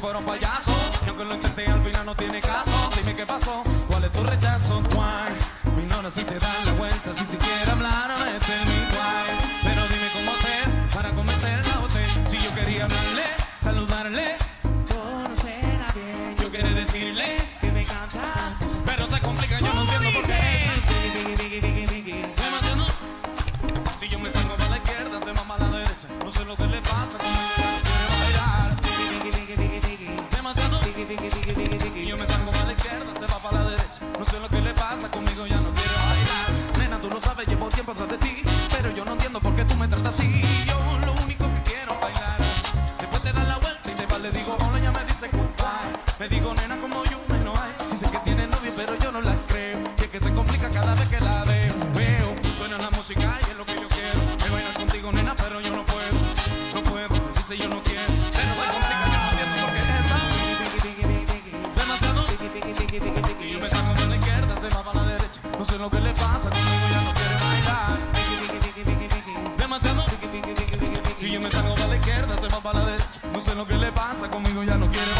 fueron payasos. Y aunque lo intenté al final no tiene caso. Dime qué pasó, cuál es tu rechazo. Why? Mi nona si te dan la vuelta, si siquiera hablar, mete en mi why. Pero dime cómo hacer para convencerla a usted. Si yo quería hablarle, saludarle, conocerla bien, yo quería decirle que me encanta, pero se complica, yo no entiendo por qué. Demasiado. Si yo me salgo para la izquierda, se va para la derecha. No sé lo que le pasa, conmigo ya no quiere bailar. Demasiado. Si yo me salgo para la izquierda, se va para la derecha. No sé lo que le pasa, conmigo ya no quiere bailar. Nena, tú lo sabes, llevo tiempo tras de ti, pero yo no entiendo por qué tú me tratas así. Yo lo único que quiero es bailar. Después te das la vuelta y te vas, le digo hola, ya me dice goodbye. Le digo, nena, como yo no hay. Dice que tiene novio, pero yo no la creo. Y es que se complica cada vez que la veo. Suena la música y es lo que yo quiero. Me bailar contigo, nena, pero yo no puedo. No puedo, dice yo no quiero. Pero se complica, yo no entiendo por qué demasiado. Y yo me salgo de la izquierda, se va para la derecha. No sé lo que le pasa, conmigo ya no quiere bailar. Demasiado. Si yo me salgo para la izquierda, se va para la derecha. No sé lo que le pasa, conmigo ya no quiere bailar.